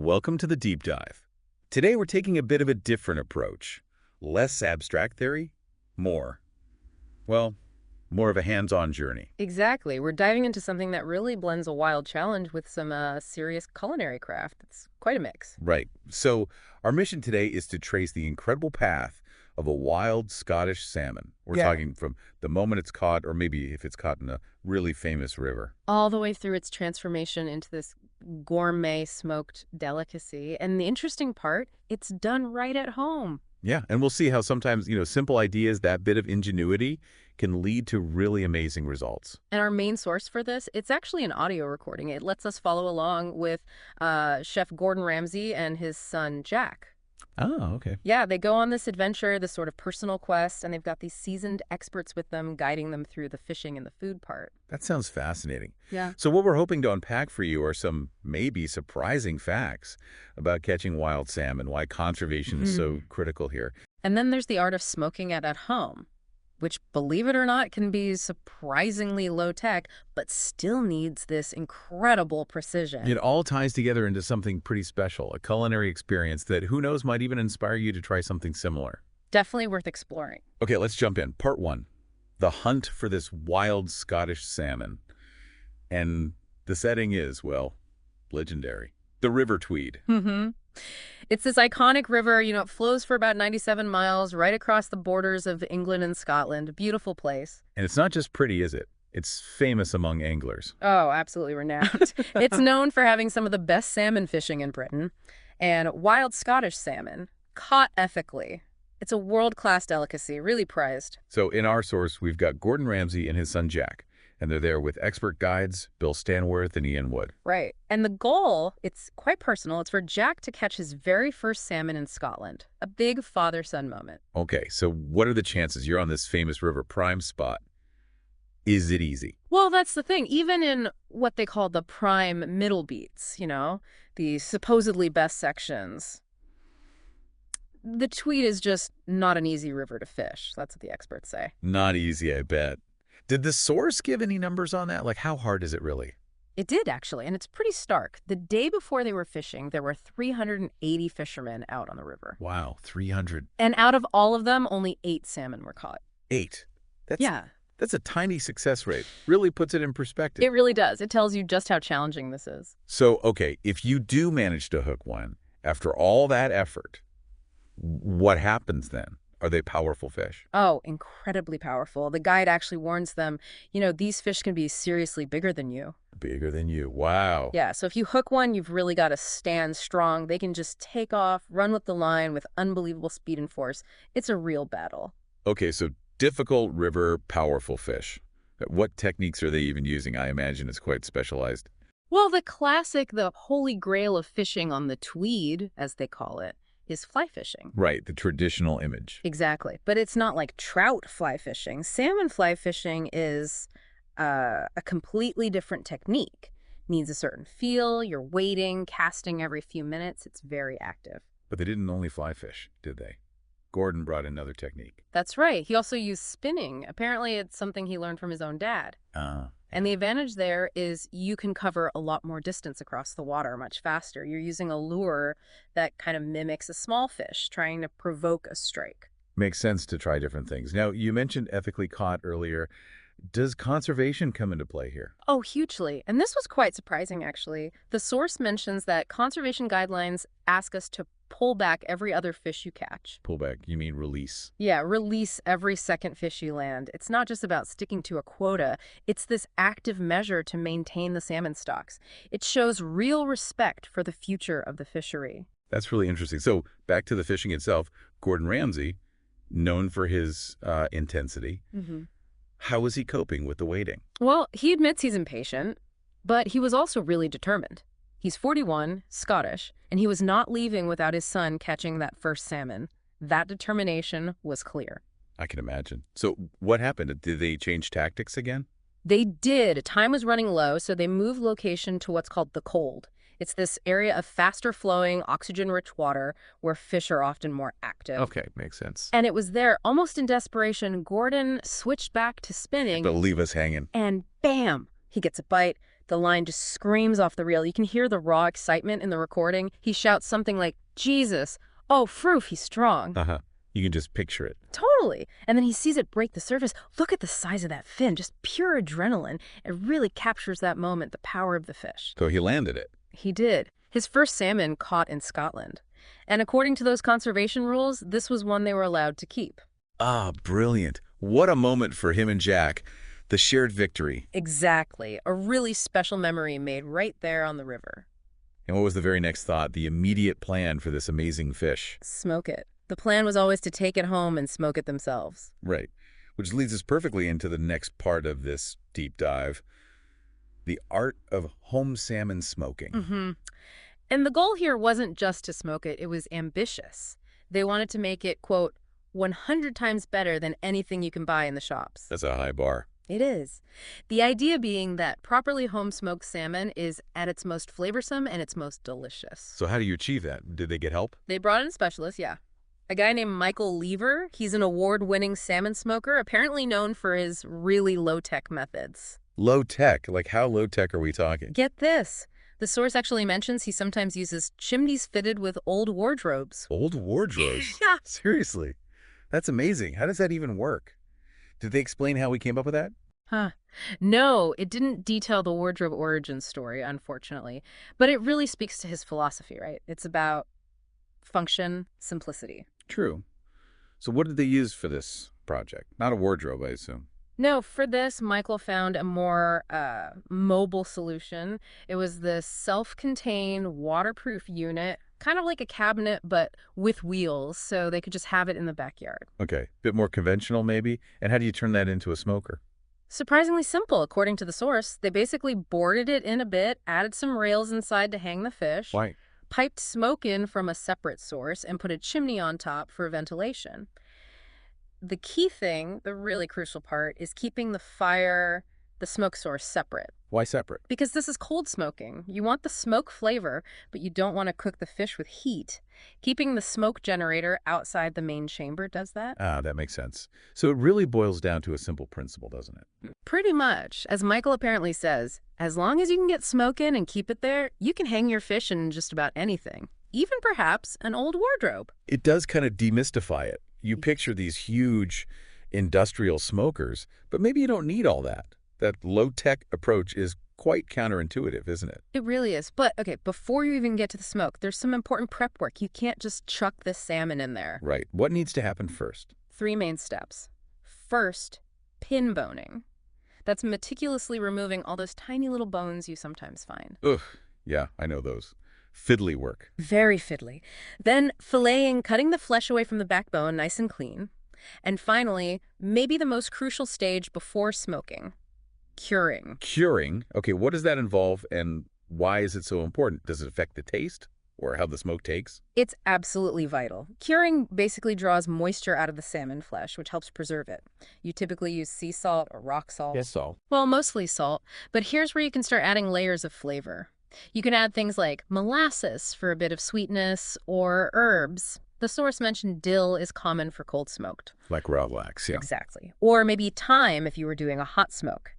Welcome to the deep dive. Today we're taking a bit of a different approach. Less abstract theory, more, well, more of a hands-on journey. Exactly. We're diving into something that really blends a wild challenge with some serious culinary craft. It's quite a mix. Right. So our mission today is to trace the incredible path of a wild Scottish salmon. We're talking from the moment it's caught, or maybe if it's caught in a really famous river. All the way through its transformation into this gourmet smoked delicacy. And the interesting part, it's done right at home. Yeah, and we'll see how sometimes, simple ideas, that bit of ingenuity can lead to really amazing results. And our main source for this, it's actually an audio recording. It lets us follow along with Chef Gordon Ramsay and his son, Jack. Oh, okay. Yeah, they go on this adventure, this sort of personal quest, and they've got these seasoned experts with them guiding them through the fishing and the food part. That sounds fascinating. Yeah. So what we're hoping to unpack for you are some maybe surprising facts about catching wild salmon, why conservation is so critical here. And then there's the art of smoking it at home, which, believe it or not, can be surprisingly low-tech, but still needs this incredible precision. It all ties together into something pretty special, a culinary experience that, who knows, might even inspire you to try something similar. Definitely worth exploring. Okay, let's jump in. Part 1, the hunt for this wild Scottish salmon. And the setting is, well, legendary. The River Tweed. It's this iconic river, it flows for about 97 miles right across the borders of England and Scotland. A beautiful place. And it's not just pretty, is it? It's famous among anglers. Oh, absolutely renowned. It's known for having some of the best salmon fishing in Britain. And wild Scottish salmon, caught ethically. It's a world-class delicacy, really prized. So in our source, we've got Gordon Ramsay and his son Jack. And they're there with expert guides, Bill Stanworth and Ian Wood. Right. And the goal, it's quite personal. It's for Jack to catch his very first salmon in Scotland. A big father-son moment. Okay, so what are the chances you're on this famous river prime spot? Is it easy? Well, that's the thing. Even in what they call the prime middle beats, the supposedly best sections, the Tweed is just not an easy river to fish. That's what the experts say. Not easy, I bet. Did the source give any numbers on that? Like, how hard is it really? It did, actually, and it's pretty stark. The day before they were fishing, there were 380 fishermen out on the river. Wow, 300. And out of all of them, only 8 salmon were caught. 8? Yeah. That's a tiny success rate. Really puts it in perspective. It really does. It tells you just how challenging this is. So, okay, if you do manage to hook one, after all that effort, what happens then? Are they powerful fish? Oh, incredibly powerful. The guide actually warns them, these fish can be seriously bigger than you. Bigger than you. Wow. Yeah, so if you hook one, you've really got to stand strong. They can just take off, run with the line with unbelievable speed and force. It's a real battle. Okay, so difficult river, powerful fish. What techniques are they even using? I imagine it's quite specialized. Well, the holy grail of fishing on the Tweed, as they call it, is fly fishing. Right, the traditional image. Exactly. But it's not like trout fly fishing. Salmon fly fishing is a completely different technique. Needs a certain feel, you're waiting, casting every few minutes. It's very active. But they didn't only fly fish, did they? Gordon brought another technique. That's right. He also used spinning. Apparently, it's something he learned from his own dad. And the advantage there is you can cover a lot more distance across the water much faster. You're using a lure that kind of mimics a small fish, trying to provoke a strike. Makes sense to try different things. Now, you mentioned ethically caught earlier. Does conservation come into play here? Oh, hugely. And this was quite surprising, actually. The source mentions that conservation guidelines ask us to pull back every other fish you catch. Pull back, you mean release? Yeah, release every second fish you land. It's not just about sticking to a quota. It's this active measure to maintain the salmon stocks. It shows real respect for the future of the fishery. That's really interesting. So back to the fishing itself, Gordon Ramsay, known for his intensity. How is he coping with the waiting? Well, he admits he's impatient, but he was also really determined. He's 41, Scottish, and he was not leaving without his son catching that first salmon. That determination was clear. I can imagine. So what happened? Did they change tactics again? They did. Time was running low, so they moved location to what's called the Cold. It's this area of faster-flowing, oxygen-rich water where fish are often more active. Okay, makes sense. And it was there, almost in desperation, Gordon switched back to spinning. They'll leave us hanging. And bam! He gets a bite. The line just screams off the reel. You can hear the raw excitement in the recording. He shouts something like, Jesus, oh, Froof, he's strong. Uh-huh. You can just picture it. Totally. And then he sees it break the surface. Look at the size of that fin, just pure adrenaline. It really captures that moment, the power of the fish. So he landed it. He did. His first salmon caught in Scotland. And according to those conservation rules, this was one they were allowed to keep. Ah, brilliant. What a moment for him and Jack. The shared victory. Exactly. A really special memory made right there on the river. And what was the very next thought, the immediate plan for this amazing fish? Smoke it. The plan was always to take it home and smoke it themselves. Right. Which leads us perfectly into the next part of this deep dive. The art of home salmon smoking. Mm-hmm. And the goal here wasn't just to smoke it. It was ambitious. They wanted to make it, quote, 100 times better than anything you can buy in the shops. That's a high bar. It is. The idea being that properly home-smoked salmon is at its most flavorsome and its most delicious. So how do you achieve that? Did they get help? They brought in specialists, yeah. A guy named Michael Lever. He's an award-winning salmon smoker, apparently known for his really low-tech methods. Low-tech? Like how low-tech are we talking? Get this. The source actually mentions he sometimes uses chimneys fitted with old wardrobes. Old wardrobes? Yeah. Seriously? That's amazing. How does that even work? Did they explain how we came up with that? Huh. No, it didn't detail the wardrobe origin story, unfortunately. But it really speaks to his philosophy, right? It's about function, simplicity. True. So what did they use for this project? Not a wardrobe, I assume. No, for this, Michael found a more mobile solution. It was this self-contained, waterproof unit, kind of like a cabinet, but with wheels, so they could just have it in the backyard. Okay. Bit more conventional, maybe? And how do you turn that into a smoker? Surprisingly simple, according to the source. They basically boarded it in a bit, added some rails inside to hang the fish, Why? piped smoke in from a separate source, and put a chimney on top for ventilation. The key thing, the really crucial part, is keeping the smoke source separate. Why separate? Because this is cold smoking. You want the smoke flavor, but you don't want to cook the fish with heat. Keeping the smoke generator outside the main chamber does that. Ah, that makes sense. So it really boils down to a simple principle, doesn't it? Pretty much. As Michael apparently says, as long as you can get smoke in and keep it there, you can hang your fish in just about anything. Even perhaps an old wardrobe. It does kind of demystify it. You picture these huge industrial smokers, but maybe you don't need all that. That low-tech approach is quite counterintuitive, isn't it? It really is. But, okay, before you even get to the smoke, there's some important prep work. You can't just chuck this salmon in there. Right. What needs to happen first? 3 main steps. First, pin boning. That's meticulously removing all those tiny little bones you sometimes find. Ugh. Yeah, I know those. Fiddly work. Very fiddly. Then filleting, cutting the flesh away from the backbone nice and clean. And finally, maybe the most crucial stage before smoking. Curing. Curing? Okay, what does that involve and why is it so important? Does it affect the taste or how the smoke takes? It's absolutely vital. Curing basically draws moisture out of the salmon flesh, which helps preserve it. You typically use sea salt or rock salt. Yes, salt. Well, mostly salt, but here's where you can start adding layers of flavor. You can add things like molasses for a bit of sweetness or herbs. The source mentioned dill is common for cold smoked. Like raw wax, yeah. Exactly. Or maybe thyme if you were doing a hot smoke.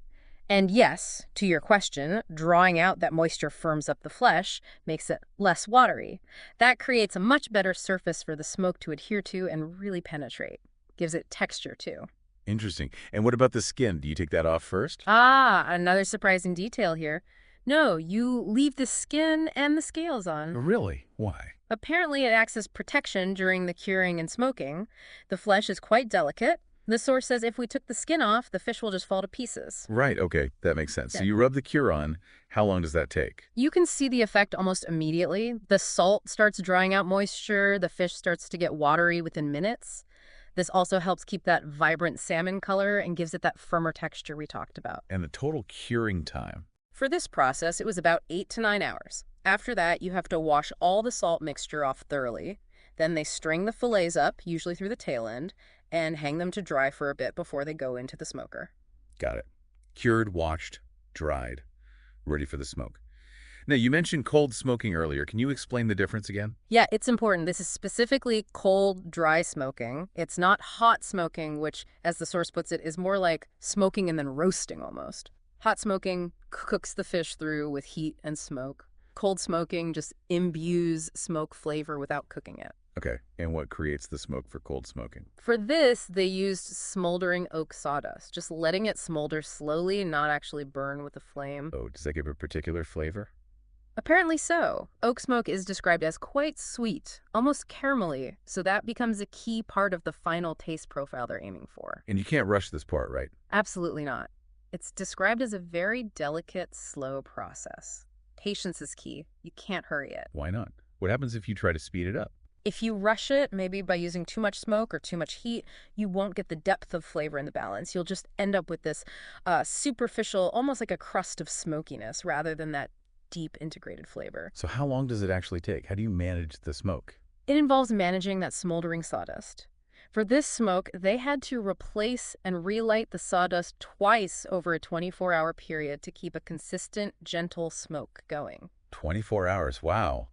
And yes, to your question, drawing out that moisture firms up the flesh, makes it less watery. That creates a much better surface for the smoke to adhere to and really penetrate. Gives it texture, too. Interesting. And what about the skin? Do you take that off first? Ah, another surprising detail here. No, you leave the skin and the scales on. Really? Why? Apparently, it acts as protection during the curing and smoking. The flesh is quite delicate. The source says if we took the skin off, the fish will just fall to pieces. Right, okay, that makes sense. So Yeah. you rub the cure on. How long does that take? You can see the effect almost immediately. The salt starts drying out moisture. The fish starts to get watery within minutes. This also helps keep that vibrant salmon color and gives it that firmer texture we talked about. And the total curing time? For this process, it was about 8 to 9 hours. After that, you have to wash all the salt mixture off thoroughly. Then they string the fillets up, usually through the tail end, and hang them to dry for a bit before they go into the smoker. Got it. Cured, washed, dried, ready for the smoke. Now, you mentioned cold smoking earlier. Can you explain the difference again? Yeah, it's important. This is specifically cold, dry smoking. It's not hot smoking, which, as the source puts it, is more like smoking and then roasting almost. Hot smoking cooks the fish through with heat and smoke. Cold smoking just imbues smoke flavor without cooking it. Okay, and what creates the smoke for cold smoking? For this, they used smoldering oak sawdust, just letting it smolder slowly and not actually burn with the flame. Oh, does that give a particular flavor? Apparently so. Oak smoke is described as quite sweet, almost caramelly, so that becomes a key part of the final taste profile they're aiming for. And you can't rush this part, right? Absolutely not. It's described as a very delicate, slow process. Patience is key. You can't hurry it. Why not? What happens if you try to speed it up? If you rush it, maybe by using too much smoke or too much heat, you won't get the depth of flavor in the balance. You'll just end up with this superficial, almost like a crust of smokiness, rather than that deep integrated flavor. So how long does it actually take? How do you manage the smoke? It involves managing that smoldering sawdust. For this smoke, they had to replace and relight the sawdust twice over a 24-hour period to keep a consistent, gentle smoke going. 24 hours, wow.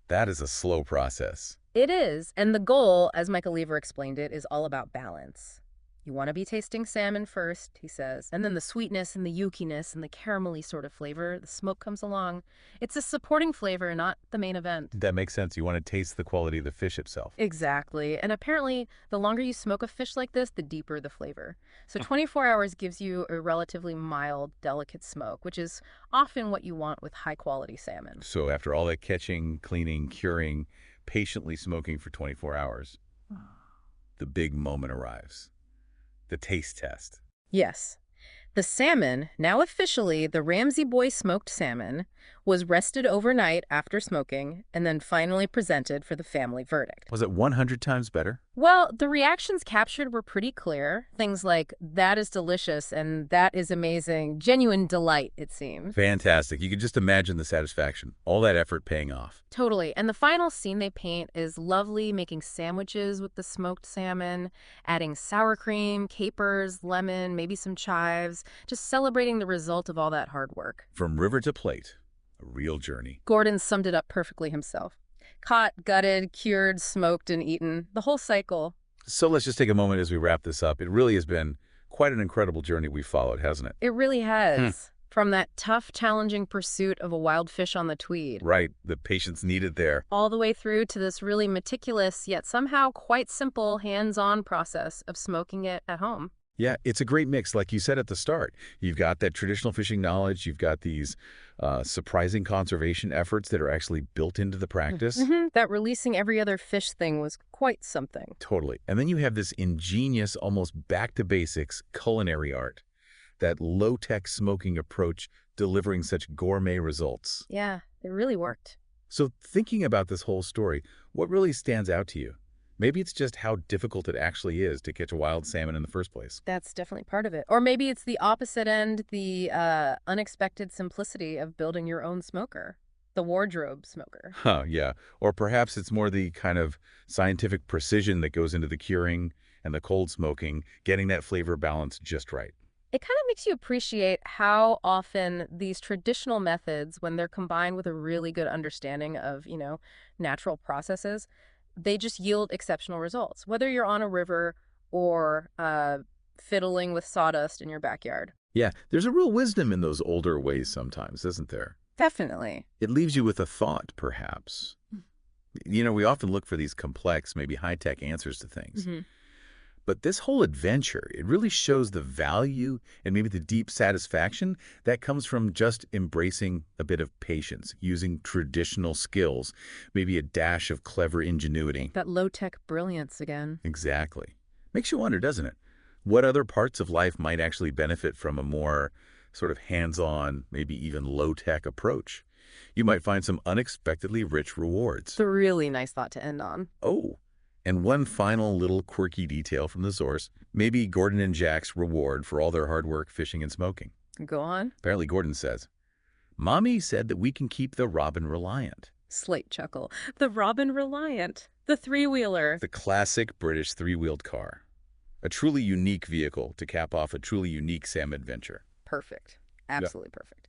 That is a slow process. It is, and the goal, as Michael Lever explained it, is all about balance. You want to be tasting salmon first, he says, and then the sweetness and the yukiness and the caramelly sort of flavor, the smoke comes along. It's a supporting flavor, not the main event. That makes sense. You want to taste the quality of the fish itself. Exactly. And apparently, the longer you smoke a fish like this, the deeper the flavor. So 24 hours gives you a relatively mild, delicate smoke, which is often what you want with high-quality salmon. So after all that catching, cleaning, curing, patiently smoking for 24 hours, the big moment arrives. The taste test. Yes. The salmon, now officially the Ramsey Boy smoked salmon, was rested overnight after smoking and then finally presented for the family verdict. Was it 100 times better? Well, the reactions captured were pretty clear. Things like, that is delicious and that is amazing. Genuine delight, it seems. Fantastic. You could just imagine the satisfaction. All that effort paying off. Totally. And the final scene they paint is lovely, making sandwiches with the smoked salmon, adding sour cream, capers, lemon, maybe some chives, just celebrating the result of all that hard work. From river to plate, a real journey. Gordon summed it up perfectly himself. Caught, gutted, cured, smoked, and eaten. The whole cycle. So let's just take a moment as we wrap this up. It really has been quite an incredible journey we've followed, hasn't it? It really has. From that tough, challenging pursuit of a wild fish on the Tweed. Right, the patience needed there. All the way through to this really meticulous, yet somehow quite simple, hands-on process of smoking it at home. Yeah, it's a great mix, like you said at the start. You've got that traditional fishing knowledge. You've got these surprising conservation efforts that are actually built into the practice. That releasing every other fish thing was quite something. Totally. And then you have this ingenious, almost back-to-basics culinary art. That low-tech smoking approach delivering such gourmet results. Yeah, it really worked. So thinking about this whole story, what really stands out to you? Maybe it's just how difficult it actually is to catch a wild salmon in the first place. That's definitely part of it. Or maybe it's the opposite end, the unexpected simplicity of building your own smoker, the wardrobe smoker. Yeah. Or perhaps it's more the kind of scientific precision that goes into the curing and the cold smoking, getting that flavor balance just right. It kind of makes you appreciate how often these traditional methods, when they're combined with a really good understanding of, natural processes, they just yield exceptional results, whether you're on a river or fiddling with sawdust in your backyard. Yeah, there's a real wisdom in those older ways sometimes, isn't there? Definitely. It leaves you with a thought, perhaps. We often look for these complex, maybe high-tech answers to things. But this whole adventure, it really shows the value and maybe the deep satisfaction that comes from just embracing a bit of patience, using traditional skills, maybe a dash of clever ingenuity. That low-tech brilliance again. Exactly. Makes you wonder, doesn't it? What other parts of life might actually benefit from a more sort of hands-on, maybe even low-tech approach? You might find some unexpectedly rich rewards. It's a really nice thought to end on. Oh. And one final little quirky detail from the source, maybe Gordon and Jack's reward for all their hard work fishing and smoking. Go on. Apparently Gordon says, "Mommy said that we can keep the Robin Reliant." Slight chuckle. The Robin Reliant. The three-wheeler. The classic British three-wheeled car. A truly unique vehicle to cap off a truly unique salmon adventure. Perfect. Absolutely perfect.